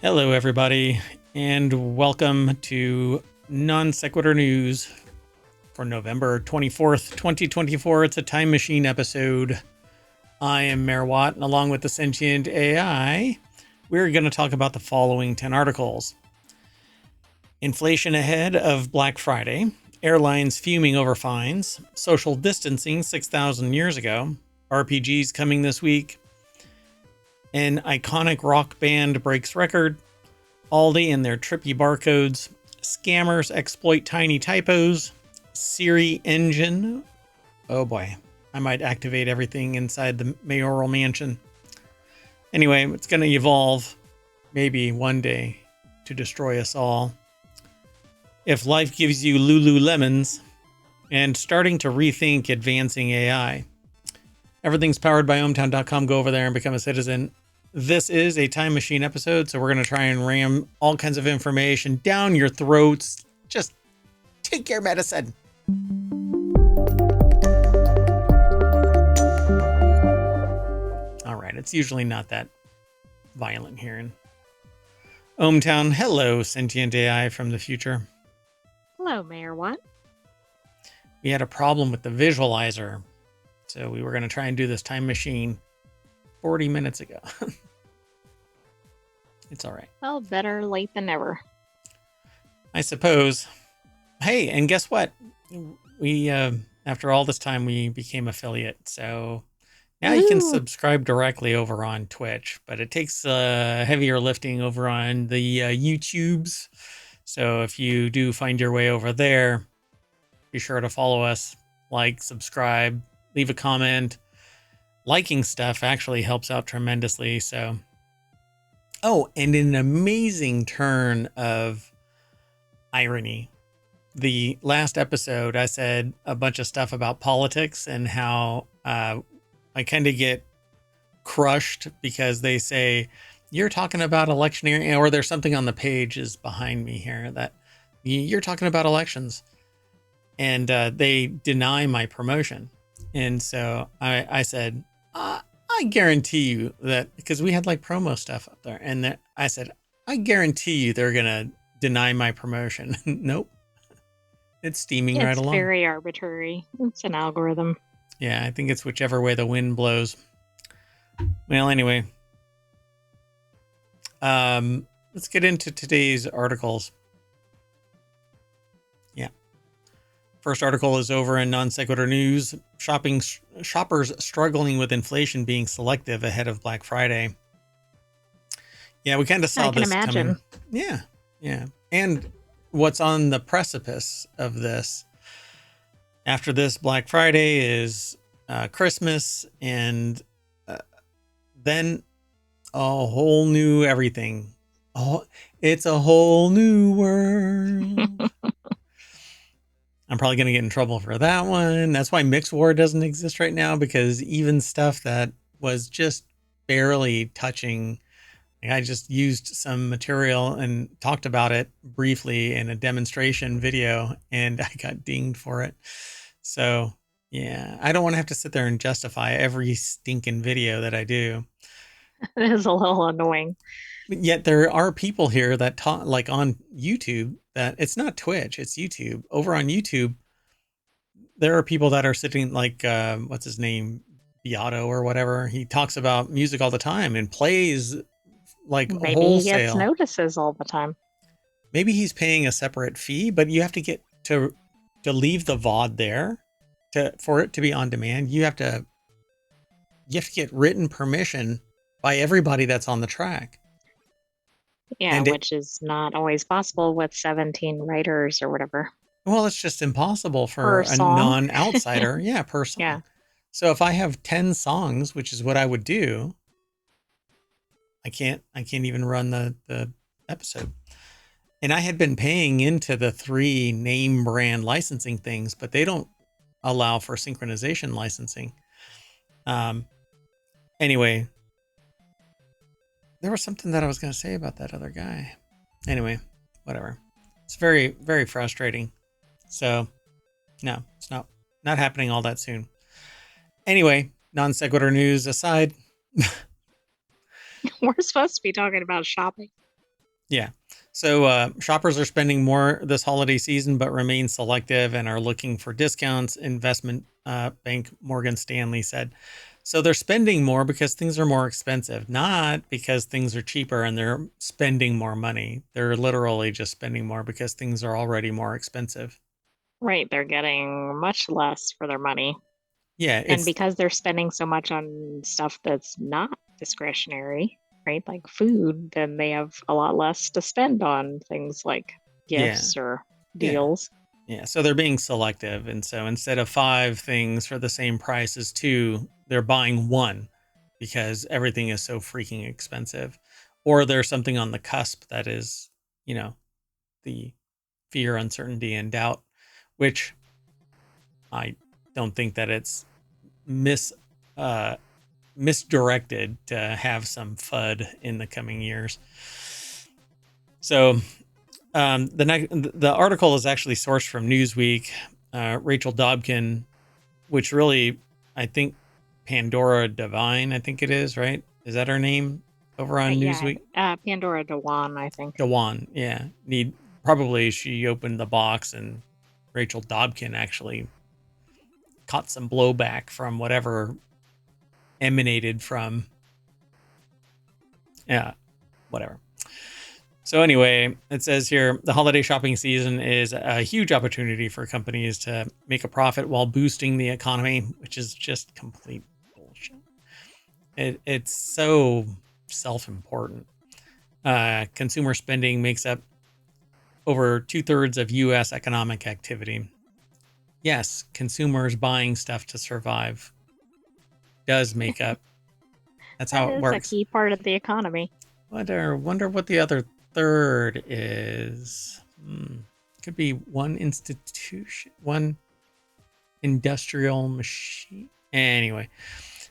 Hello, everybody, and welcome to Non Sequitur News for November 24th, 2024. It's a time machine episode. I am Mayor Watt, and along with the sentient AI, we're going to talk about the following 10 articles. Inflation ahead of Black Friday, airlines fuming over fines, social distancing 6,000 years ago, RPGs coming this week, an iconic rock band breaks record, Aldi and their trippy barcodes, scammers exploit tiny typos, Siri Engine. Oh boy, I might activate everything inside the mayoral mansion. Anyway, it's going to evolve, maybe one day, to destroy us all. If life gives you Lululemons, and starting to rethink advancing AI. Everything's powered by ohmTown.com. Go over there and become a citizen. This is a time machine episode, so we're going to try and ram all kinds of information down your throats. Just take your medicine. All right, it's usually not that violent here in ohmTown. Hello, sentient AI from the future. Hello, Mayor Watt. We had a problem with the visualizer, so we were going to try and do this time machine 40 minutes ago. It's all right. Well, better late than never. I suppose. Hey, and guess what? We, after all this time, we became affiliate. So now you can subscribe directly over on Twitch, but it takes heavier lifting over on the YouTubes. So if you do find your way over there, be sure to follow us, like, subscribe, leave a comment. Liking stuff actually helps out tremendously. So, oh, and an amazing turn of irony. The last episode, I said a bunch of stuff about politics and how I kind of get crushed because they say, you're talking about electioneering, or there's something on the pages behind me here that you're talking about elections. And they deny my promotion. And so I said, I guarantee you that, because we had like promo stuff up there, and that I said, I guarantee you they're going to deny my promotion. Nope. It's steaming right along. It's very arbitrary. It's an algorithm. Yeah, I think it's whichever way the wind blows. Well, anyway, let's get into today's articles. Yeah. First article is over in Non Sequitur News. Shoppers struggling with inflation being selective ahead of Black Friday. Yeah, we kind of saw this coming. Yeah. And what's on the precipice of this, after this Black Friday is Christmas, and then a whole new everything. Oh, it's a whole new world. I'm probably going to get in trouble for that one. That's why Mix War doesn't exist right now, because even stuff that was just barely touching, like I just used some material and talked about it briefly in a demonstration video, and I got dinged for it. So yeah, I don't want to have to sit there and justify every stinking video that I do. It is a little annoying. Yet there are people here that talk, like on YouTube, that it's not Twitch, it's YouTube. Over on YouTube, there are people that are sitting like, what's his name? Beato or whatever. He talks about music all the time and plays like Maybe wholesale. he gets notices all the time. Maybe he's paying a separate fee, but you have to get to leave the VOD there for it to be on demand. You have to get written permission by everybody that's on the track. Yeah, and which is not always possible with 17 writers or whatever. Well, it's just impossible for a non-outsider. Yeah, per song. Yeah. So if I have 10 songs, which is what I would do, I can't even run the episode. And I had been paying into the 3 name brand licensing things, but they don't allow for synchronization licensing. Anyway, there was something that I was going to say about that other guy. Anyway, whatever. It's very, very frustrating. So, no, it's not happening all that soon. Anyway, non sequitur news aside. We're supposed to be talking about shopping. Yeah. So shoppers are spending more this holiday season, but remain selective and are looking for discounts. Investment bank Morgan Stanley said. So they're spending more because things are more expensive, not because things are cheaper and they're spending more money. They're literally just spending more because things are already more expensive. Right, they're getting much less for their money. Yeah, And it's because they're spending so much on stuff that's not discretionary, right, like food, then they have a lot less to spend on things like yeah, gifts or yeah. deals. Yeah, so they're being selective. And so instead of 5 things for the same price as 2, they're buying 1 because everything is so freaking expensive. Or there's something on the cusp that is, you know, the fear, uncertainty, and doubt, which I don't think that it's mis uh, misdirected to have some FUD in the coming years. So the article is actually sourced from Newsweek. Rachel Dobkin, which really, I think Pandora Devine, I think it is, right? Is that her name over on Yeah, Newsweek? Pandora Dewan, I think. Dewan, yeah. Probably she opened the box and Rachel Dobkin actually caught some blowback from whatever emanated from, yeah, whatever. So anyway, it says here, the holiday shopping season is a huge opportunity for companies to make a profit while boosting the economy, which is just complete bullshit. It's so self-important. Consumer spending makes up over 2/3 of U.S. economic activity. Yes, consumers buying stuff to survive does make up. That's That how it is a works. key part of the economy. Wonder what the other third is. Could be one institution, one industrial machine. Anyway,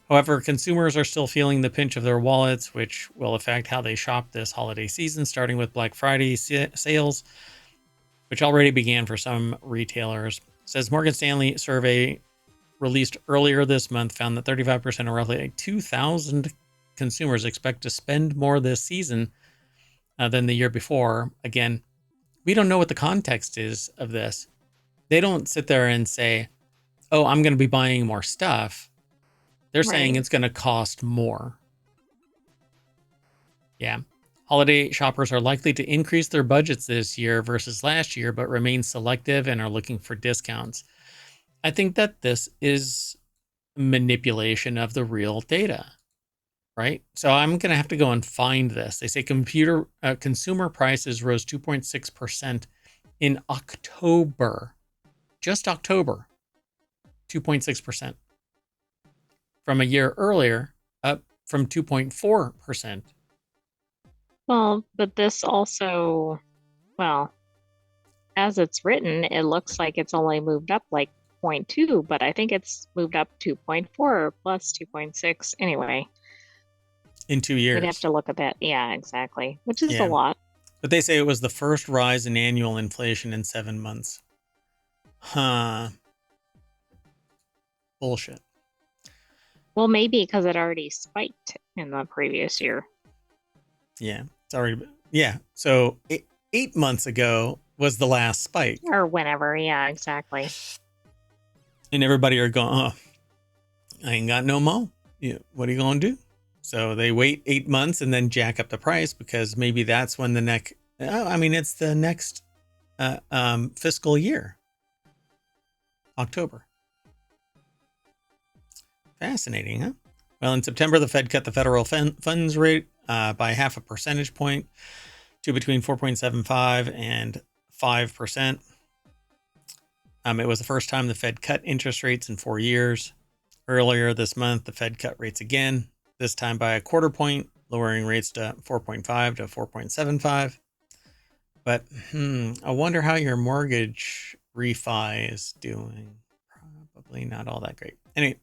however, consumers are still feeling the pinch of their wallets, which will affect how they shop this holiday season, starting with Black Friday sales, which already began for some retailers. Says Morgan Stanley survey released earlier this month found that 35% or roughly 2,000 consumers expect to spend more this season than the year before. Again, we don't know what the context is of this. They don't sit there and say, oh, I'm going to be buying more stuff. They're saying Right. it's going to cost more. Yeah. Holiday shoppers are likely to increase their budgets this year versus last year, but remain selective and are looking for discounts. I think that this is manipulation of the real data, right? So I'm going to have to go and find this. They say consumer prices rose 2.6% in October, just October, 2.6% from a year earlier, up from 2.4%. Well, but this also, well, as it's written, it looks like it's only moved up like 0.2, but I think it's moved up 2.4 plus 2.6. Anyway, In 2 we'd have years. to look at that. Yeah, exactly, which is a Yeah. lot. But they say it was the first rise in annual inflation in 7 months. Huh. Bullshit. Well, maybe because it already spiked in the previous year. Yeah. It's already, yeah. So 8 months ago was the last spike. Or whenever. Yeah, exactly. And everybody are going, oh, I ain't got no mo. Yeah, what are you going to do? So they wait 8 months and then jack up the price because maybe that's when it's the next fiscal year, October. Fascinating, huh? Well, in September, the Fed cut the federal funds rate by half a percentage point to between 4.75 and 5%. It was the first time the Fed cut interest rates in 4 years. Earlier this month, the Fed cut rates again, this time by a quarter point, lowering rates to 4.5 to 4.75. But I wonder how your mortgage refi is doing. Probably not all that great. Anyway,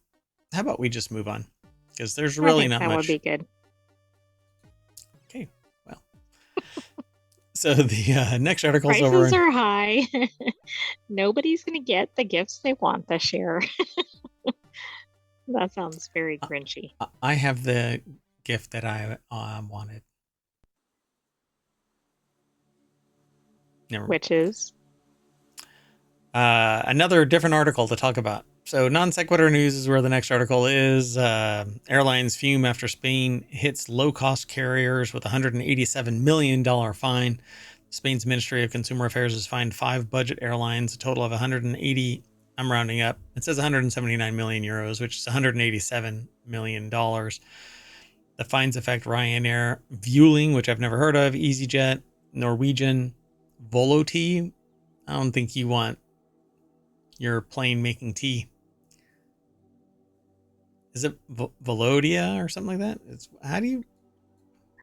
how about we just move on? Because there's I really think not that would much. be good. Okay, well. So the next article is over. Prices are high. Nobody's going to get the gifts they want this year. That sounds very grinchy. I have the gift that I wanted. Never mind. Which is? Another different article to talk about. So non sequitur news is where the next article is. Airlines fume after Spain hits low-cost carriers with $187 million fine. Spain's Ministry of Consumer Affairs has fined 5 budget airlines, a total of 180. I'm rounding up. It says 179 million euros, which is 187 million dollars. The fines affect Ryanair, Vueling, which I've never heard of, EasyJet, Norwegian, Voloti. I don't think you want your plane making tea. Is it Velodia or something like that? How do you?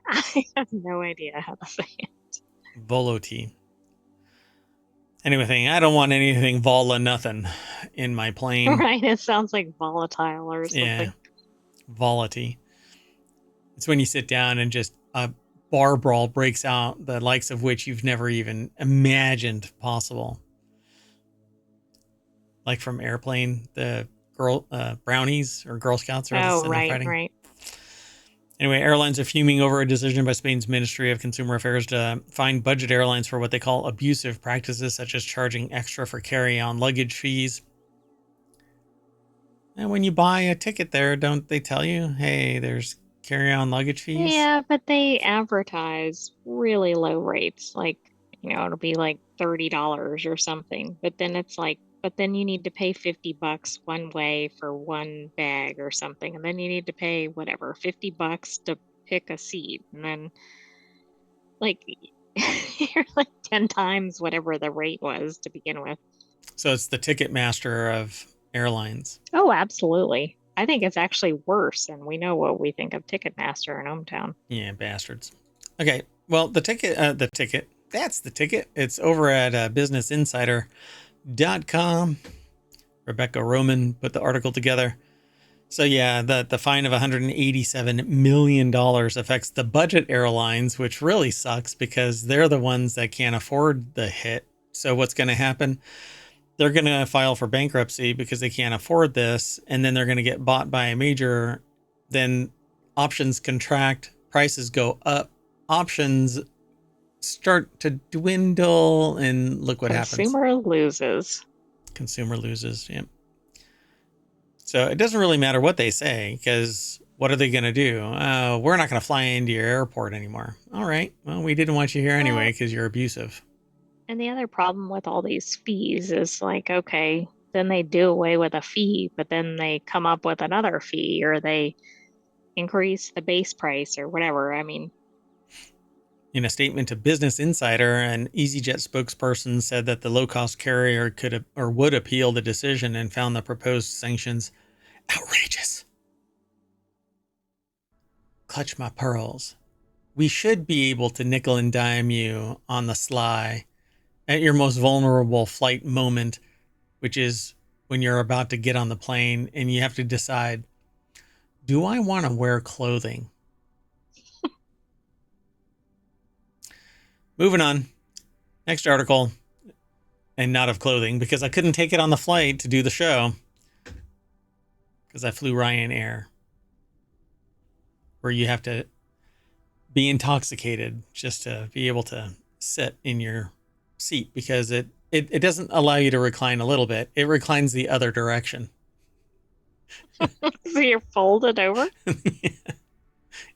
I have no idea how to say it. Voloti. Anyway, I don't want anything vola nothing in my plane. Right, it sounds like volatile or something. Yeah, volati. It's when you sit down and just a bar brawl breaks out, the likes of which you've never even imagined possible. Like from Airplane, the brownies or Girl Scouts are fighting. Right. Anyway, airlines are fuming over a decision by Spain's Ministry of Consumer Affairs to fine budget airlines for what they call abusive practices, such as charging extra for carry-on luggage fees. And when you buy a ticket there, don't they tell you, hey, there's carry-on luggage fees? Yeah, but they advertise really low rates. Like, it'll be like $30 or something. But then it's like, but then you need to pay $50 one way for one bag or something. And then you need to pay whatever, $50 to pick a seat. And then like you're like 10 times whatever the rate was to begin with. So it's the ticket master of airlines. Oh, absolutely. I think it's actually worse, and we know what we think of Ticketmaster and ohmTown. Yeah, bastards. Okay, well, that's the ticket. It's over at businessinsider.com. Rebecca Roman put the article together. So yeah, the fine of $187 million affects the budget airlines, which really sucks because they're the ones that can't afford the hit. So what's going to happen? They're going to file for bankruptcy because they can't afford this. And then they're going to get bought by a major. Then options contract, prices go up, options start to dwindle, and look what happens. Consumer loses. Yep. So it doesn't really matter what they say, because what are they going to do? We're not going to fly into your airport anymore. All right. Well, we didn't want you here anyway because you're abusive. And the other problem with all these fees is like, okay, then they do away with a fee, but then they come up with another fee, or they increase the base price or whatever. I mean, in a statement to Business Insider, an EasyJet spokesperson said that the low-cost carrier would appeal the decision and found the proposed sanctions outrageous. Clutch my pearls. We should be able to nickel and dime you on the sly at your most vulnerable flight moment, which is when you're about to get on the plane and you have to decide, do I want to wear clothing? Moving on. Next article, and not of clothing, because I couldn't take it on the flight to do the show because I flew Ryanair, where you have to be intoxicated just to be able to sit in your seat, because it doesn't allow you to recline a little bit. It reclines the other direction. So you're folded over?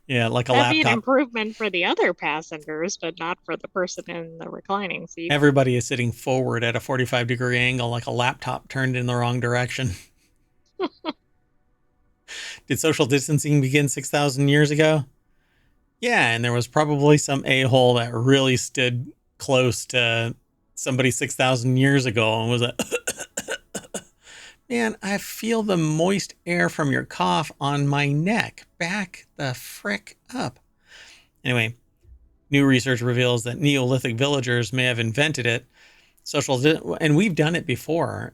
Yeah, like a That'd laptop. be an improvement for the other passengers, but not for the person in the reclining seat. Everybody is sitting forward at a 45-degree angle, like a laptop turned in the wrong direction. Did social distancing begin 6,000 years ago? Yeah, and there was probably some a-hole that really stood close to somebody 6,000 years ago and was like, man, I feel the moist air from your cough on my neck. Back the frick up. Anyway, new research reveals that Neolithic villagers may have invented it. And we've done it before.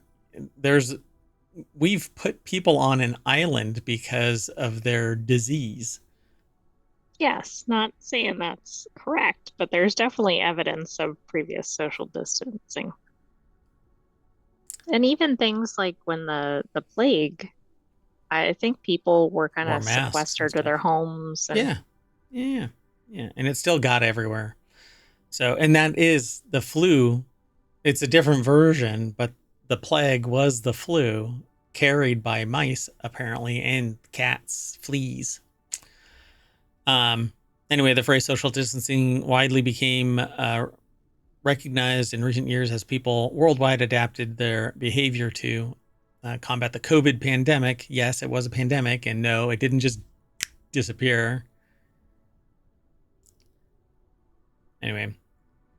We've put people on an island because of their disease. Yes, not saying that's correct, but there's definitely evidence of previous social distancing. And even things like when the plague, I think people were kind of sequestered to their homes. And Yeah. And it still got everywhere. So, and that is the flu. It's a different version, but the plague was the flu carried by mice, apparently, and cats, fleas. Um, anyway, the phrase social distancing widely became recognized in recent years as people worldwide adapted their behavior to combat the COVID pandemic. Yes, it was a pandemic, and no, it didn't just disappear. Anyway,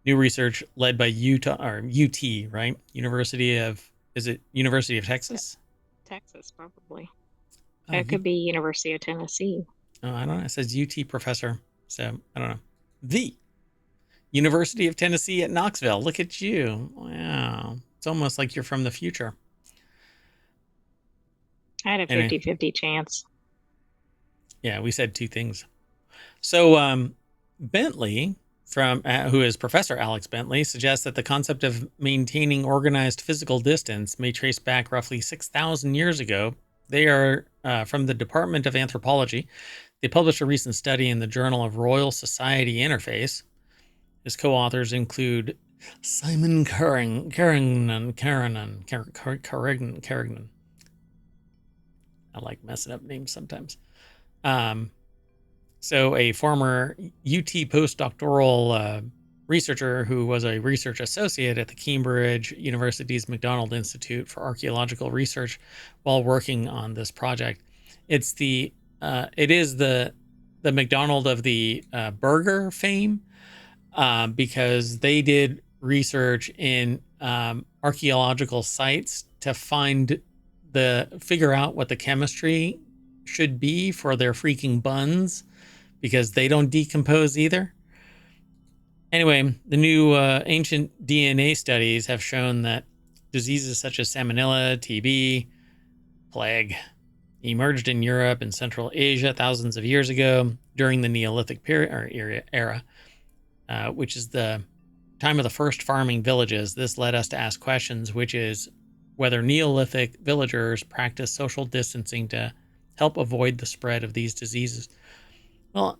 new research led by Utah or UT, right? Is it University of Texas? Texas, probably. Oh, It could be University of Tennessee. oh, I don't know. It says UT professor. So I don't know. The University of Tennessee at Knoxville. Look at you. Wow. It's almost like you're from the future. I had a Anyway, 50-50 chance. yeah, we said two things. So Bentley, from who is Professor Alex Bentley, suggests that the concept of maintaining organized physical distance may trace back roughly 6,000 years ago. They are from the Department of Anthropology. They published a recent study in the Journal of Royal Society Interface. His co-authors include Simon Carignan. I like messing up names sometimes. So a former UT postdoctoral researcher who was a research associate at the Cambridge University's MacDonald Institute for Archaeological Research while working on this project. It is the MacDonald of the burger fame because they did research in archaeological sites to figure out what the chemistry should be for their freaking buns because they don't decompose either. Anyway, the new ancient DNA studies have shown that diseases such as salmonella, TB, plague emerged in Europe and Central Asia thousands of years ago during the Neolithic period or era, which is the time of the first farming villages. This led us to ask questions, which is whether Neolithic villagers practiced social distancing to help avoid the spread of these diseases. Well,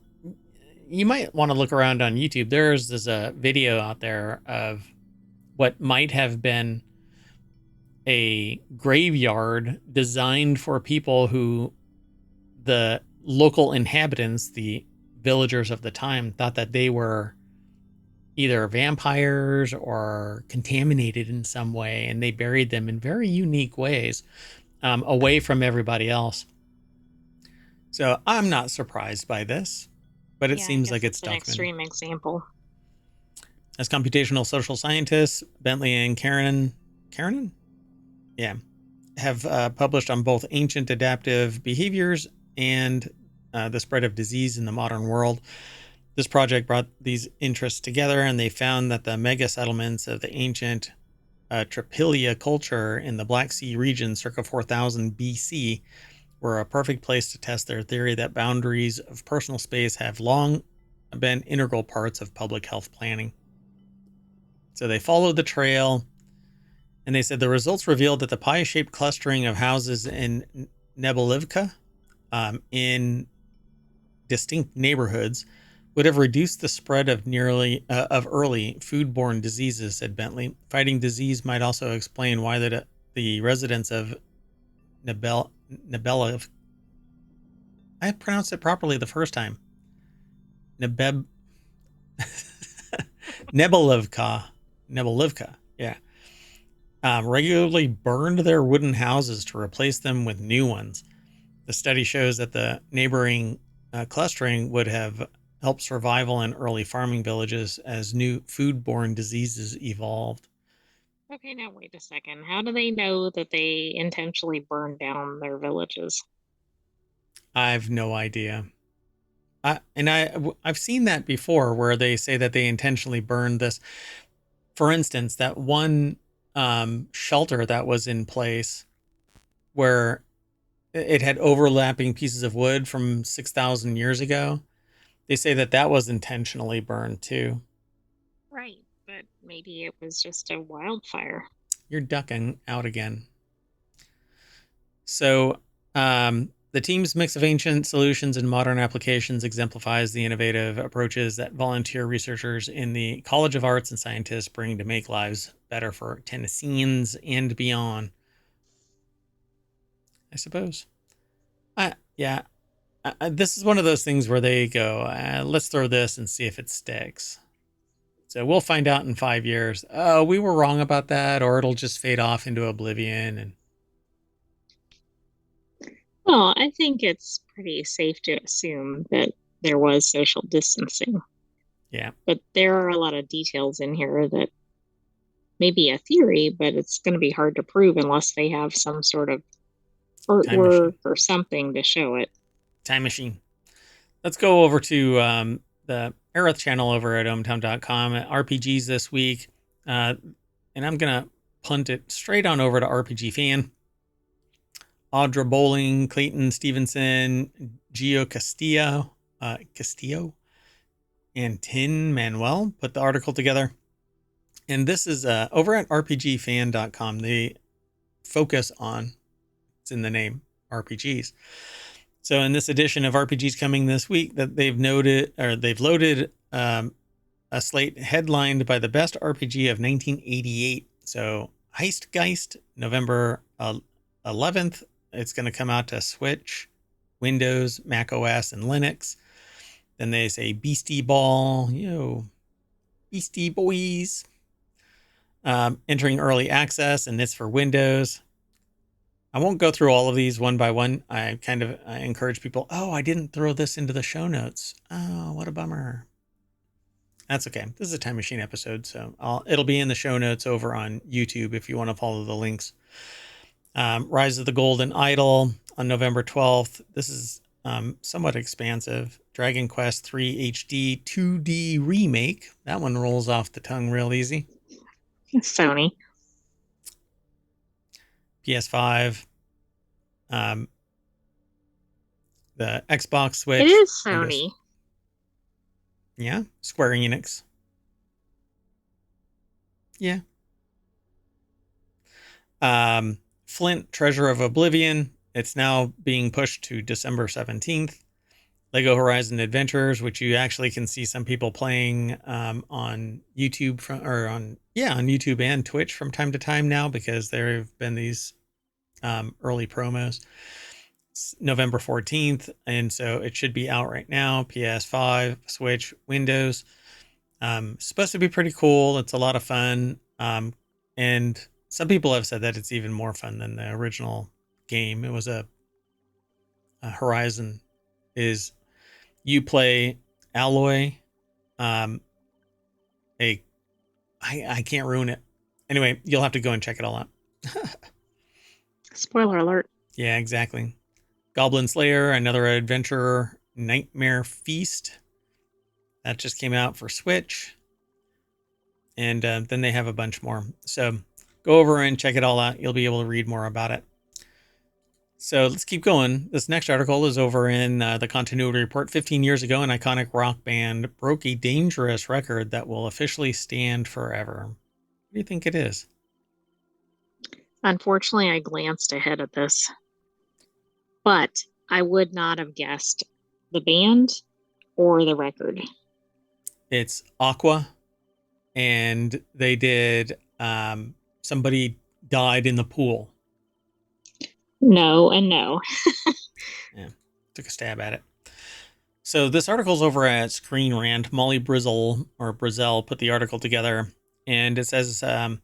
you might want to look around on YouTube. There's a video out there of what might have been a graveyard designed for people who the local inhabitants, the villagers of the time, thought that they were either vampires or contaminated in some way, and they buried them in very unique ways away from everybody else. So I'm not surprised by this, but it seems like it's an documented. extreme example. As computational social scientists, Bentley and Karen, yeah, have published on both ancient adaptive behaviors and the spread of disease in the modern world. This project brought these interests together, and they found that the mega settlements of the ancient Trippilia culture in the Black Sea region circa 4000 BC were a perfect place to test their theory that boundaries of personal space have long been integral parts of public health planning. So they followed the trail, and they said the results revealed that the pie-shaped clustering of houses in Nebelivka in distinct neighborhoods would have reduced the spread of early foodborne diseases, said Bentley. Fighting disease might also explain why the residents of Nebelivka, I pronounced it properly the first time. Nebelivka, yeah. Regularly burned their wooden houses to replace them with new ones. The study shows that the neighboring clustering would have helped survival in early farming villages as new foodborne diseases evolved. Okay, now wait a second. How do they know that they intentionally burned down their villages? I've no idea. I've seen that before where they say that they intentionally burned this. For instance, that one shelter that was in place where it had overlapping pieces of wood from 6,000 years ago. They say that was intentionally burned too. Right, but maybe it was just a wildfire. You're ducking out again. So The team's mix of ancient solutions and modern applications exemplifies the innovative approaches that volunteer researchers in the College of Arts and Scientists bring to make lives better for Tennesseans and beyond. I suppose. Yeah. This is one of those things where they go, let's throw this and see if it sticks. So we'll find out in 5 years. Oh, we were wrong about that, or it'll just fade off into oblivion. And Well, I think it's pretty safe to assume that there was social distancing, yeah, but there are a lot of details in here that may be a theory, but it's going to be hard to prove unless they have some sort of time machine. artwork or something to show it. Time machine. Let's go over to the Aerith channel over at ohmTown.com. RPGs this week. And I'm going to punt it straight on over to RPG Fan. Audra Bowling, Clayton Stevenson, Gio Castillo, and Tin Manuel put the article together. And this is over at RPGFan.com. They focus on, it's in the name, RPGs. So in this edition of RPGs coming this week, that they've loaded a slate headlined by the best RPG of 1988. So Heistgeist, November 11th. It's going to come out to Switch, Windows, Mac OS, and Linux. Then they say Beastie Ball, Beastie Boys. Entering early access, and it's for Windows. I won't go through all of these one by one. I encourage people, I didn't throw this into the show notes. Oh, what a bummer. That's okay. This is a Time Machine episode, so it'll be in the show notes over on YouTube if you want to follow the links. Rise of the Golden Idol on November 12th. This is somewhat expansive. Dragon Quest III HD 2D remake. That one rolls off the tongue real easy. Sony. PS5. The Xbox Switch. It is Sony. Windows. Yeah. Square Enix. Yeah. Flint, Treasure of Oblivion. It's now being pushed to December 17th. Lego Horizon Adventures, which you actually can see some people playing on YouTube on YouTube and Twitch from time to time now, because there have been these early promos. It's November 14th, and so it should be out right now. PS5, Switch, Windows. Supposed to be pretty cool. It's a lot of fun. And some people have said that it's even more fun than the original game. It was a Horizon is you play Alloy. I can't ruin it. Anyway, you'll have to go and check it all out. Spoiler alert. Yeah, exactly. Goblin Slayer, another adventure, Nightmare Feast. That just came out for Switch. And then they have a bunch more. So go over and check it all out. You'll be able to read more about it. So let's keep going. This next article is over in the Continuity Report. 15 years ago, an iconic rock band broke a dangerous record that will officially stand forever. What do you think it is? Unfortunately, I glanced ahead at this, but I would not have guessed the band or the record. It's Aqua, and they did Somebody Died in the Pool. No and no. Yeah, took a stab at it. So this article's over at Screen Rant. Molly Brizzle put the article together, and it says it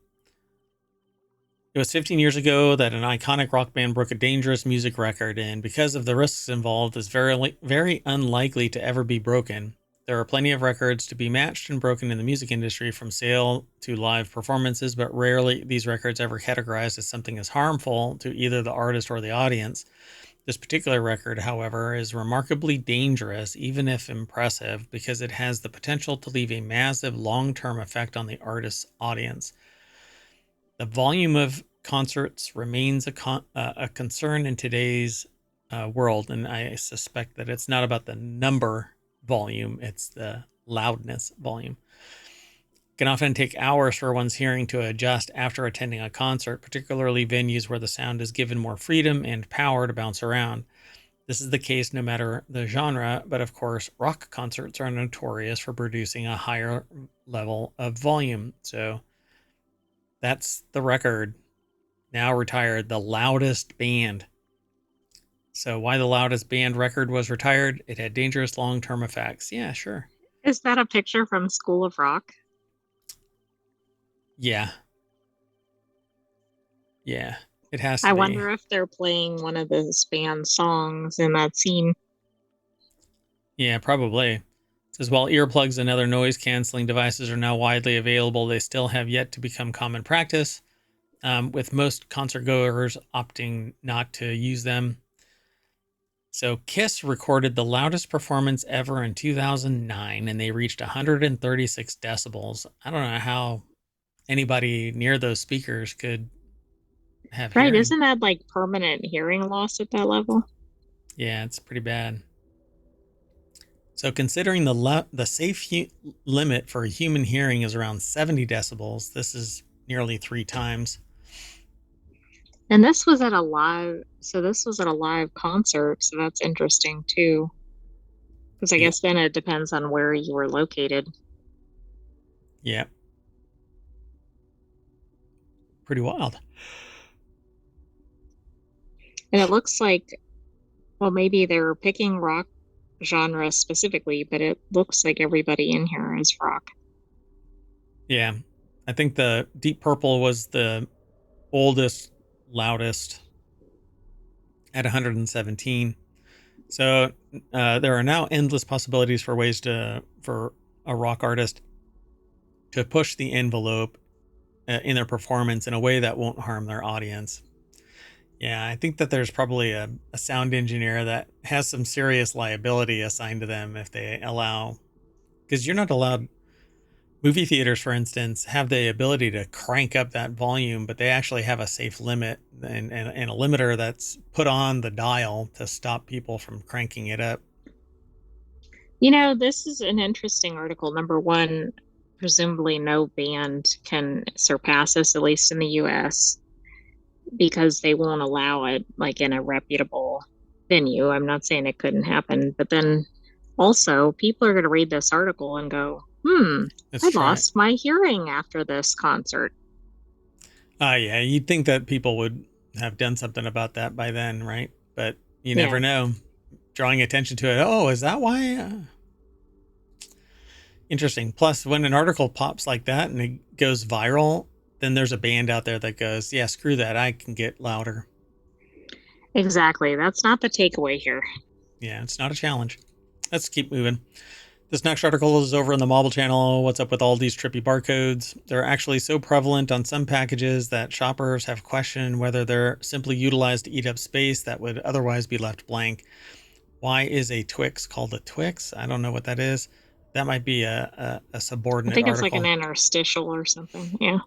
was 15 years ago that an iconic rock band broke a dangerous music record, and because of the risks involved, is very, very unlikely to ever be broken. There are plenty of records to be matched and broken in the music industry, from sale to live performances, but rarely these records ever categorized as something as harmful to either the artist or the audience. This particular record, however, is remarkably dangerous, even if impressive, because it has the potential to leave a massive long-term effect on the artist's audience. The volume of concerts remains a concern in today's world, and I suspect that it's not about the number volume, it's the loudness volume. It can often take hours for one's hearing to adjust after attending a concert, particularly venues where the sound is given more freedom and power to bounce around. This is the case no matter the genre, but of course, rock concerts are notorious for producing a higher level of volume. So that's the record. Now retired, the loudest band. So why the loudest band record was retired? It had dangerous long-term effects. Yeah, sure. Is that a picture from School of Rock? Yeah. Yeah. It has I to be. wonder if they're playing one of the band songs in that scene. Yeah, probably. It says while earplugs and other noise canceling devices are now widely available, they still have yet to become common practice, with most concert goers opting not to use them. So Kiss recorded the loudest performance ever in 2009, and they reached 136 decibels. I don't know how anybody near those speakers could have Right, hearing. isn't that like permanent hearing loss at that level? Yeah, it's pretty bad. So considering the safe limit for human hearing is around 70 decibels, this is nearly 3 times. And this was at a live, so this was at a live concert, so that's interesting too. Because I Yeah, guess then it depends on where you were located. yeah, pretty wild. And it looks like, well, maybe they're picking rock genre specifically, but it looks like everybody in here is rock. Yeah, I think the Deep Purple was the oldest, loudest at 117. So there are now endless possibilities for ways for a rock artist to push the envelope in their performance in a way that won't harm their audience. Yeah, I think that there's probably a sound engineer that has some serious liability assigned to them if they allow, because you're not allowed. Movie theaters, for instance, have the ability to crank up that volume, but they actually have a safe limit and a limiter that's put on the dial to stop people from cranking it up. You know, this is an interesting article. Number one, presumably no band can surpass this, at least in the US, because they won't allow it like in a reputable venue. I'm not saying it couldn't happen, but then also people are going to read this article and go, Let's I try it. lost my hearing after this concert. Yeah, you'd think that people would have done something about that by then, right? But you never Yeah. know. Drawing attention to it. Oh, is that why? Interesting. Plus, when an article pops like that and it goes viral, then there's a band out there that goes, yeah, screw that. I can get louder. Exactly. That's not the takeaway here. Yeah, it's not a challenge. Let's keep moving. This next article is over in the Mobile channel. What's up with all these trippy barcodes? They're actually so prevalent on some packages that shoppers have questioned whether they're simply utilized to eat up space that would otherwise be left blank. Why is a Twix called a Twix? I don't know what that is. That might be a I subordinate think it's like an article. interstitial or something. Yeah.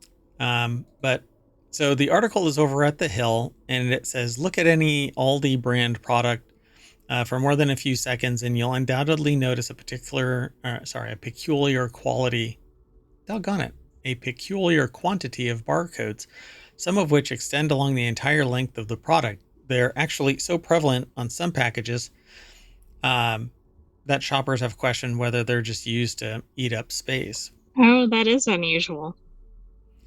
But so the article is over at The Hill, and it says, look at any Aldi brand product for more than a few seconds, and you'll undoubtedly notice a peculiar quality. Doggone it, a peculiar quantity of barcodes, some of which extend along the entire length of the product. They're actually so prevalent on some packages um, that shoppers have questioned whether they're just used to eat up space. Oh, that is unusual.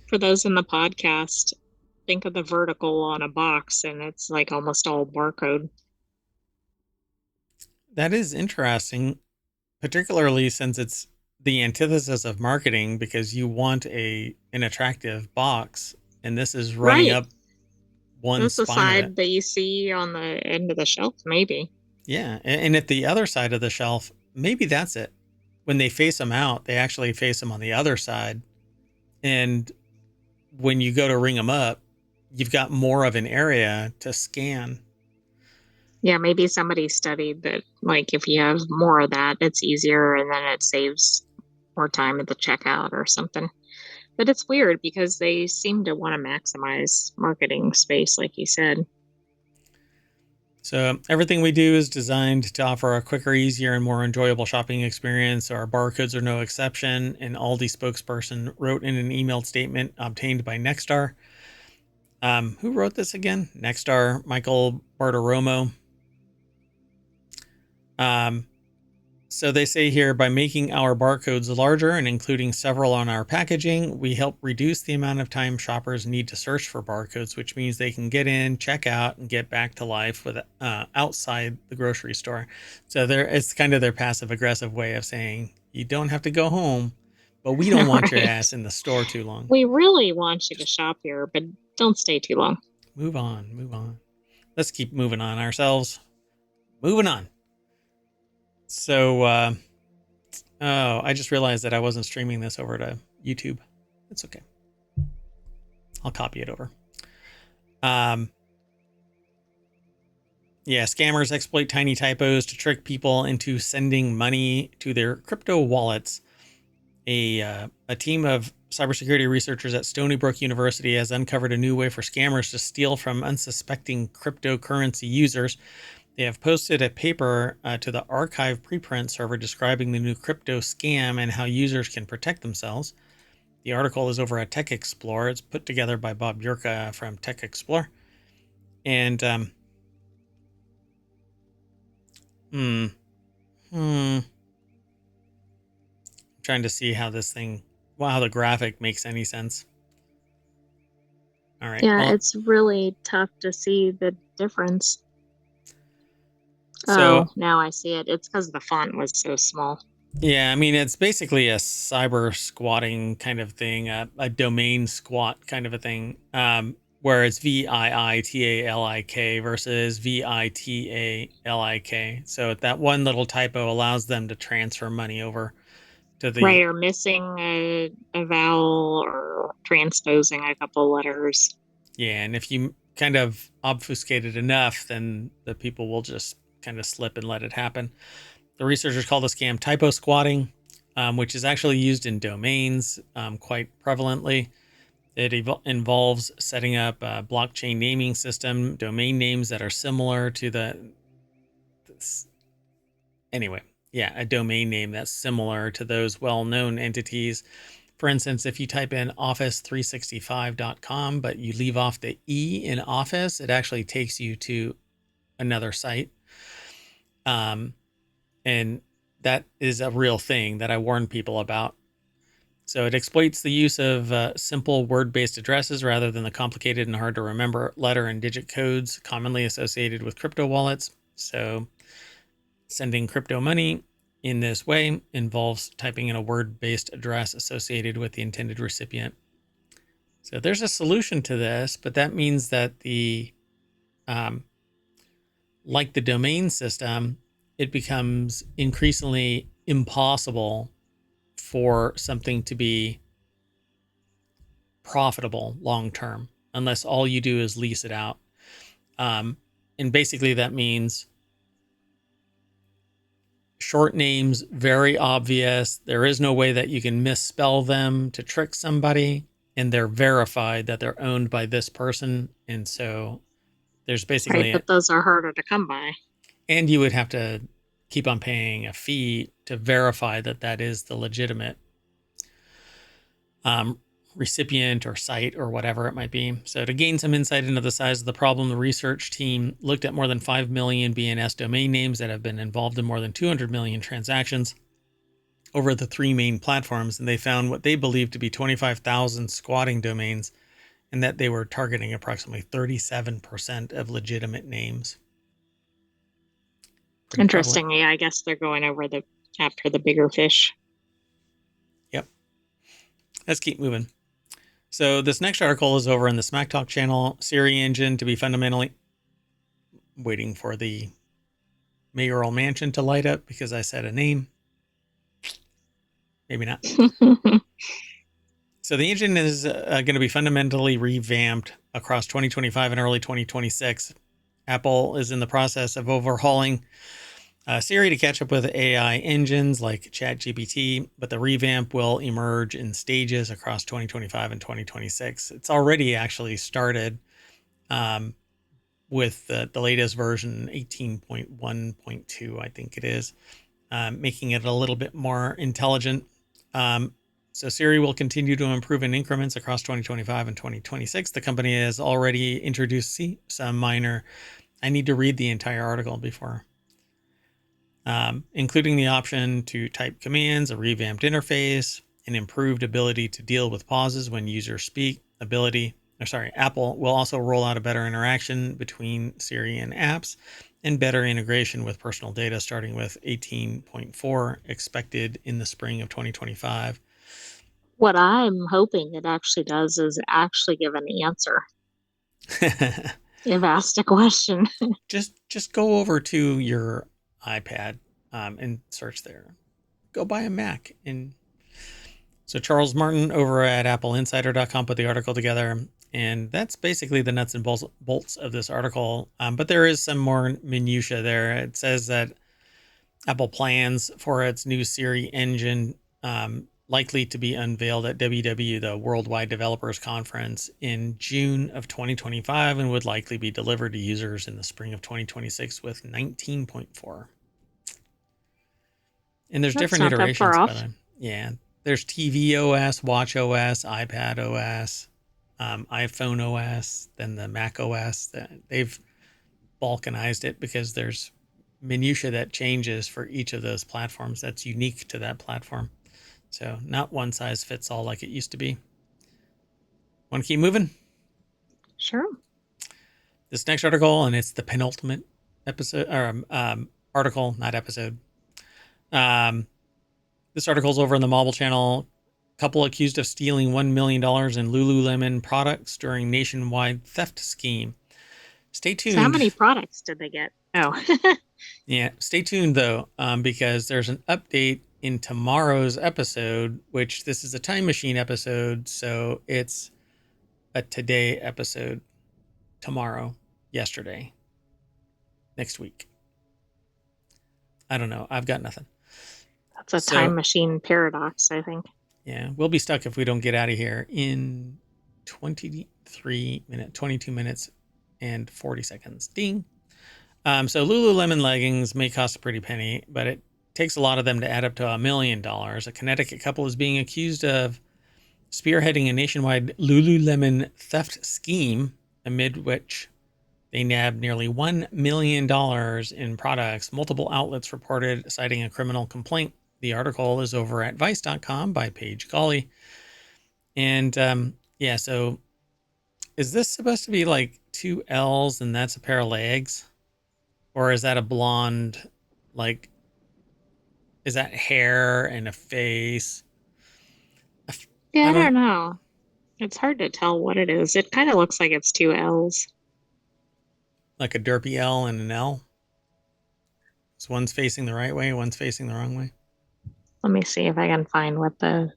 For those in the podcast, think of the vertical on a box and it's like almost all barcode. That is interesting, particularly since it's the antithesis of marketing because you want an attractive box, and this is running Right. up one That's the spine of it. side that you see on the end of the shelf, maybe. Yeah, and at the other side of the shelf, maybe that's it. When they face them out, they actually face them on the other side, and when you go to ring them up, you've got more of an area to scan. Yeah, maybe somebody studied that, like, if you have more of that, it's easier and then it saves more time at the checkout or something. But it's weird because they seem to want to maximize marketing space, like you said. So everything we do is designed to offer a quicker, easier, and more enjoyable shopping experience. Our barcodes are no exception. An Aldi spokesperson wrote in an emailed statement obtained by Nexstar. Who wrote this again? Nexstar, Michael Bartiromo. So they say here, by making our barcodes larger and including several on our packaging, we help reduce the amount of time shoppers need to search for barcodes, which means they can get in, check out, and get back to life with outside the grocery store. So it's kind of their passive aggressive way of saying, you don't have to go home, but we don't want your Right. ass in the store too long. We really want you to shop here, but don't stay too long. Move on, move on. Let's keep moving on ourselves. Moving on. So, oh, I just realized that I wasn't streaming this over to YouTube. It's okay. I'll copy it over. Yeah, scammers exploit tiny typos to trick people into sending money to their crypto wallets. A team of cybersecurity researchers at Stony Brook University has uncovered a new way for scammers to steal from unsuspecting cryptocurrency users. They have posted a paper to the archive preprint server describing the new crypto scam and how users can protect themselves. The article is over at Tech Explorer. It's put together by Bob Yurka from Tech Explorer. And I'm trying to see how how the graphic makes any sense. All right. Yeah, Well, it's really tough to see the difference. so Oh, now I see it. It's because the font was so small. yeah, I mean, it's basically a cyber squatting kind of thing, a domain squat kind of a thing, where it's VIITALIK versus VITALIK. So that one little typo allows them to transfer money over to Right, the, or missing a vowel or transposing a couple letters. yeah, and if you kind of obfuscate it enough, then the people will just kind of slip and let it happen. The researchers call the scam typo squatting, which is actually used in domains quite prevalently. It involves setting up a blockchain naming system, domain names that are similar to anyway, yeah, a domain name that's similar to those well-known entities. For instance, if you type in office365.com, but you leave off the E in office, it actually takes you to another site. And that is a real thing that I warn people about. So it exploits the use of simple word-based addresses rather than the complicated and hard to remember letter and digit codes commonly associated with crypto wallets. So sending crypto money in this way involves typing in a word-based address associated with the intended recipient. So there's a solution to this, but that means that like the domain system, it becomes increasingly impossible for something to be profitable long term unless all you do is lease it out. And basically that means short names, very obvious. There is no way that you can misspell them to trick somebody, and they're verified that they're owned by this person. And so there's Right, basically but those are harder to come by. and you would have to keep on paying a fee to verify that that is the legitimate recipient or site or whatever it might be. So to gain some insight into the size of the problem, the research team looked at more than 5 million BNS domain names that have been involved in more than 200 million transactions over the three main platforms, and they found what they believed to be 25,000 squatting domains, and that they were targeting approximately 37% of legitimate names. Pretty Interesting. prevalent. Yeah, I guess they're going after the bigger fish. Yep. Let's keep moving. So this next article is over in the Smack Talk channel. Siri Engine to be fundamentally waiting for the mayoral mansion to light up because I said a name. Maybe not. So the engine is going to be fundamentally revamped across 2025 and early 2026. Apple is in the process of overhauling Siri to catch up with AI engines like ChatGPT, but the revamp will emerge in stages across 2025 and 2026. It's already actually started with the latest version, 18.1.2, I think it is, making it a little bit more intelligent. So Siri will continue to improve in increments across 2025 and 2026. The company has already introduced some minor. I need to read the entire article before. including the option to type commands, a revamped interface, an improved ability to deal with pauses when users speak. Apple will also roll out a better interaction between Siri and apps and better integration with personal data, starting with 18.4 expected in the spring of 2025. What I'm hoping it actually does is actually give an answer if asked a question. just go over to your iPad and search there. Go buy a Mac. And so Charles Martin over at AppleInsider.com put the article together, and that's basically the nuts and bolts of this article. But there is some more minutia there. It says that Apple plans for its new Siri Engine likely to be unveiled at WW, the Worldwide Developers Conference, in June of 2025, and would likely be delivered to users in the spring of 2026 with 19.4. And there's That's different not that far iterations, off. but yeah, there's TV OS, Watch OS, iPad OS, iPhone OS, then the Mac OS. They've balkanized it because there's minutia that changes for each of those platforms that's unique to that platform. So not one size fits all like it used to be. Want to keep moving? Sure. This next article, and it's the penultimate episode or article, not episode. This article's over on the Mobile Channel. Couple accused of stealing $1 million in Lululemon products during nationwide theft scheme. Stay tuned. So how many products did they get? Oh. Yeah, stay tuned though, because there's an update in tomorrow's episode, which this is a time machine episode, so it's a today episode. Tomorrow, yesterday, next week. I don't know. I've got nothing. That's a time machine paradox, I think. Yeah, we'll be stuck if we don't get out of here in 22 minutes and 40 seconds. Ding. So Lululemon leggings may cost a pretty penny, but it takes a lot of them to add up to $1 million. A Connecticut couple is being accused of spearheading a nationwide Lululemon theft scheme, amid which they nabbed nearly $1 million in products. Multiple outlets reported citing a criminal complaint. The article is over at Vice.com by Paige Gawley. And yeah, so is this supposed to be like two L's and that's a pair of legs? Or is that a blonde, like, is that hair and a face? Yeah, I don't know. It's hard to tell what it is. It kind of looks like it's two L's. Like a derpy L and an L? So one's facing the right way, one's facing the wrong way. Let me see if I can find what the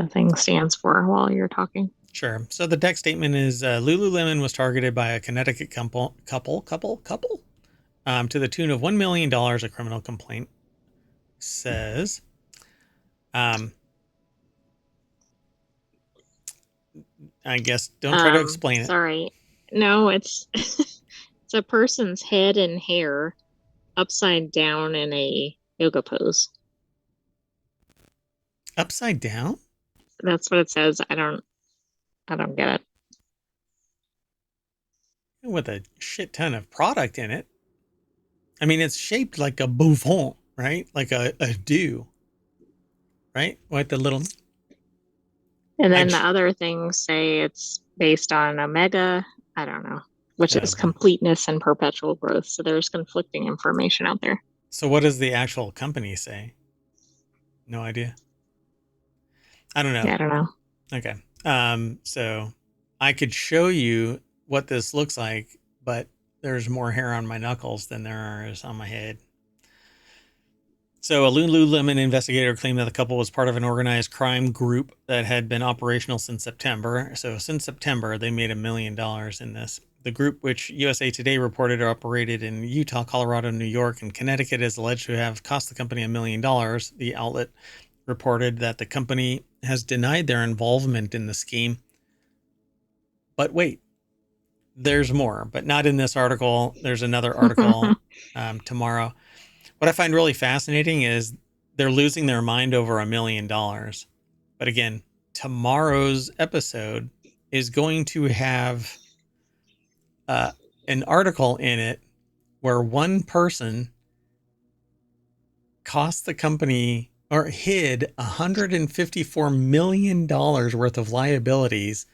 thing stands for while you're talking. Sure. So the deck statement is Lululemon was targeted by a Connecticut couple to the tune of $1 million, a criminal complaint says. I guess don't try to explain it. Sorry. No, it's it's a person's head and hair upside down in a yoga pose. Upside down? That's what it says. I don't get it. With a shit ton of product in it. I mean, it's shaped like a bouffant, right? Like a do, right? With the little. And then the other things say it's based on Omega. I don't know, which is completeness and perpetual growth. So there's conflicting information out there. So what does the actual company say? No idea. I don't know. Yeah, I don't know. Okay. So I could show you what this looks like, but there's more hair on my knuckles than there is on my head. So a Lululemon investigator claimed that the couple was part of an organized crime group that had been operational since September. So since September, they made $1 million in this. The group, which USA Today reported operated in Utah, Colorado, New York, and Connecticut, is alleged to have cost the company $1 million. The outlet reported that the company has denied their involvement in the scheme. But wait, there's more, but not in this article. There's another article tomorrow. What I find really fascinating is they're losing their mind over $1 million. But again, tomorrow's episode is going to have an article in it where one person cost the company or hid $154 million worth of liabilities,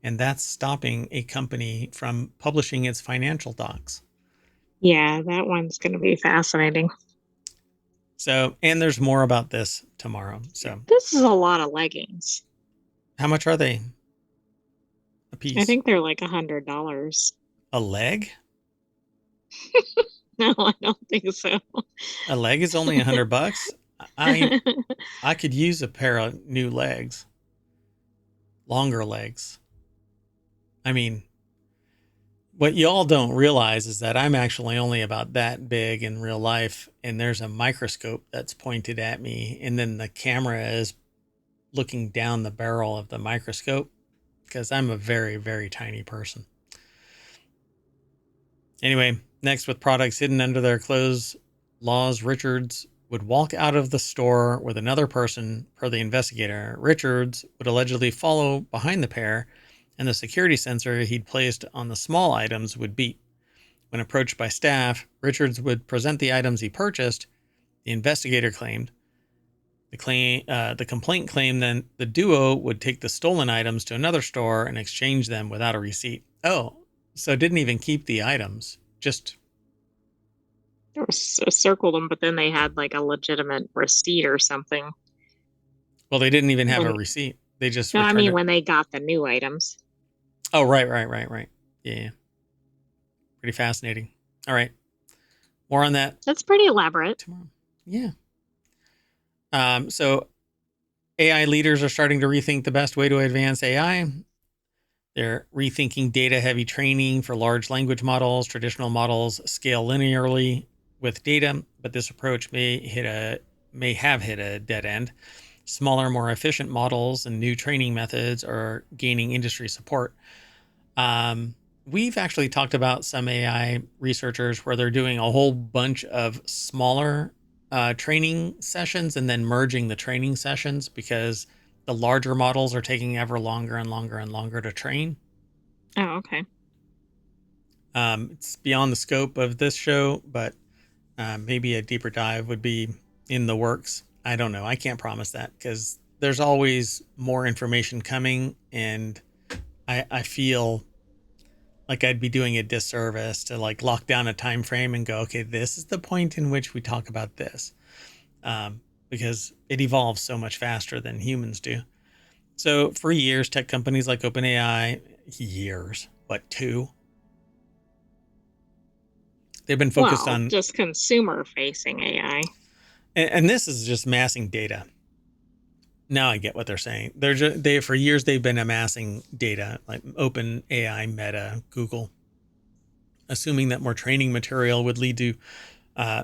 and that's stopping a company from publishing its financial docs. Yeah, that one's going to be fascinating. So, and there's more about this tomorrow. So, This is a lot of leggings. how much are they a I piece? think they're like $100. A leg? No, I don't think so. A leg is only $100. I could use a pair of new legs, longer legs. I mean, what y'all don't realize is that I'm actually only about that big in real life, and there's a microscope that's pointed at me, and then the camera is looking down the barrel of the microscope because I'm a very, very tiny person. Anyway, next, with products hidden under their clothes, Laws Richards would walk out of the store with another person. Per the investigator, Richards would allegedly follow behind the pair, and the security sensor he'd placed on the small items would beep. When approached by staff, Richards would present the items he purchased, the investigator claimed. The complaint claimed that the duo would take the stolen items to another store and exchange them without a receipt. Oh, so didn't even keep the items, just... Or circled them, but then they had like a legitimate receipt or something. Well, they didn't even have a receipt. They just returned I mean, it. when they got the new items. Oh, right. Yeah. Pretty fascinating. All right. More on that That's pretty elaborate. tomorrow. Yeah. So AI leaders are starting to rethink the best way to advance AI. They're rethinking data-heavy training for large language models. Traditional models scale linearly with data, but this approach may have hit a dead end. Smaller, more efficient models and new training methods are gaining industry support. We've actually talked about some AI researchers where they're doing a whole bunch of smaller training sessions and then merging the training sessions because the larger models are taking ever longer and longer and longer to train. Oh, okay. It's beyond the scope of this show, but maybe a deeper dive would be in the works. I don't know. I can't promise that because there's always more information coming, and I feel like I'd be doing a disservice to like lock down a time frame and go, okay, this is the point in which we talk about this, because it evolves so much faster than humans do. So for years, tech companies like OpenAI, two? They've been focused on just consumer-facing AI. and this is just amassing data. Now I get what they're saying. They for years they've been amassing data like OpenAI, Meta, Google, assuming that more training material would lead to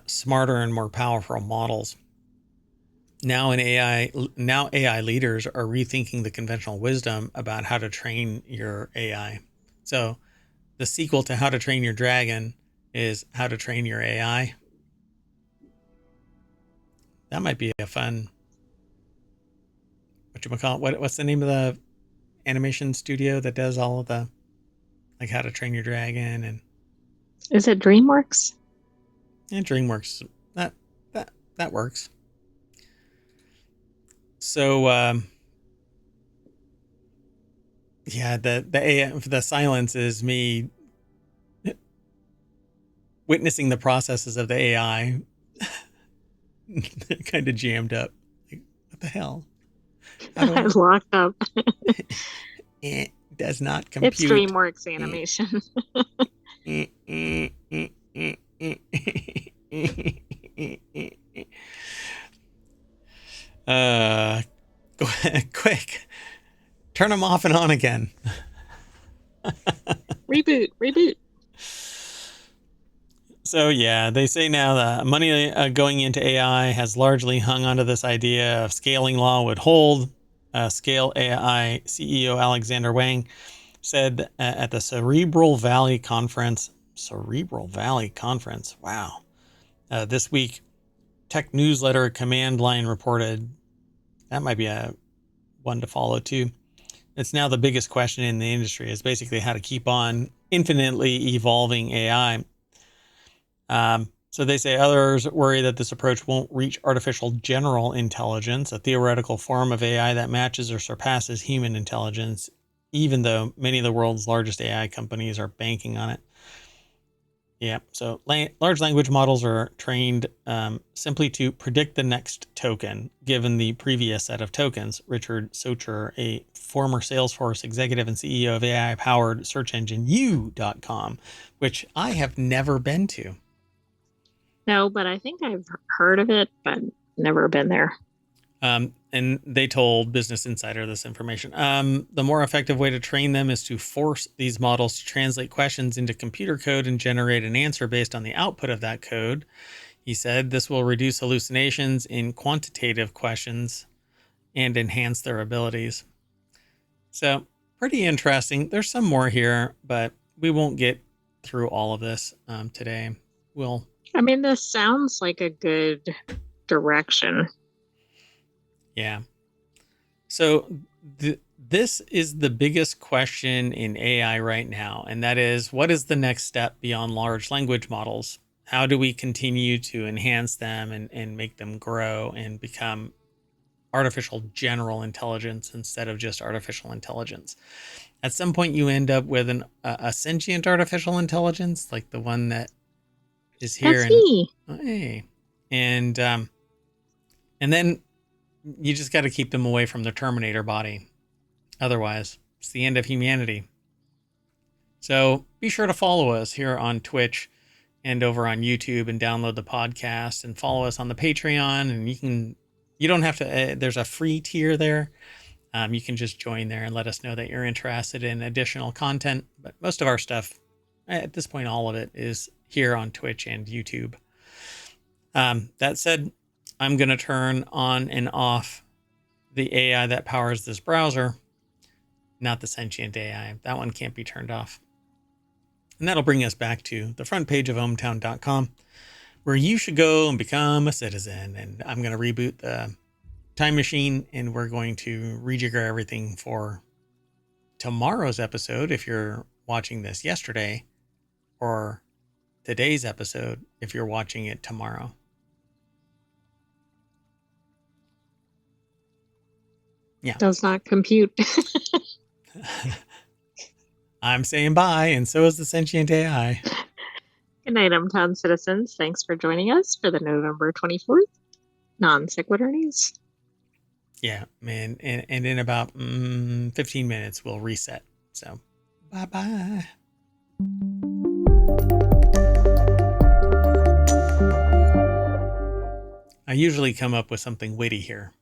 smarter and more powerful models. Now AI leaders are rethinking the conventional wisdom about how to train your AI. So the sequel to How to Train Your Dragon is How to Train Your AI. That might be a fun, what's the name of the animation studio that does all of the like How to Train Your Dragon and Is it DreamWorks? DreamWorks. That works. So yeah, the silence is me witnessing the processes of the AI. Kind of jammed up. Like, what the hell? I locked up. It does not compute. It's DreamWorks animation. Quick, turn them off and on again. Reboot. So yeah, they say now that money going into AI has largely hung onto this idea of scaling law would hold. Scale AI CEO Alexander Wang said at the Cerebral Valley Conference. Wow. This week, tech newsletter Command Line reported. That might be a one to follow too. It's now the biggest question in the industry is basically how to keep on infinitely evolving AI. So So they say others worry that this approach won't reach artificial general intelligence, a theoretical form of AI that matches or surpasses human intelligence, even though many of the world's largest AI companies are banking on it. Yeah, so large language models are trained simply to predict the next token, given the previous set of tokens. Richard Socher, a former Salesforce executive and CEO of AI-powered search engine U.com, which I have never been to. No, but I think I've heard of it, but never been there. And they told Business Insider this information. The more effective way to train them is to force these models to translate questions into computer code and generate an answer based on the output of that code. He said this will reduce hallucinations in quantitative questions and enhance their abilities. So, pretty interesting. There's some more here, but we won't get through all of this today. I mean, this sounds like a good direction. Yeah. So this is the biggest question in AI right now, and that is, what is the next step beyond large language models? How do we continue to enhance them and make them grow and become artificial general intelligence instead of just artificial intelligence? At some point, you end up with a sentient artificial intelligence, like the one that is here. That's me. Hey, and then you just got to keep them away from the Terminator body. Otherwise, it's the end of humanity. So be sure to follow us here on Twitch and over on YouTube, and download the podcast and follow us on the Patreon. And you don't have to, there's a free tier there. You can just join there and let us know that you're interested in additional content. But most of our stuff, at this point, all of it is here on Twitch and YouTube. That said, I'm going to turn on and off the AI that powers this browser, not the sentient AI. That one can't be turned off. And that'll bring us back to the front page of ohmTown.com, where you should go and become a citizen. And I'm going to reboot the time machine, and we're going to rejigger everything for tomorrow's episode if you're watching this yesterday, or today's episode if you're watching it tomorrow. Yeah. Does not compute. I'm saying bye, and so is the sentient AI. Good night, ohmTown citizens. Thanks for joining us for the November 24th non-sequitur news. Yeah, man. And in about 15 minutes, we'll reset. So, bye-bye. I usually come up with something witty here.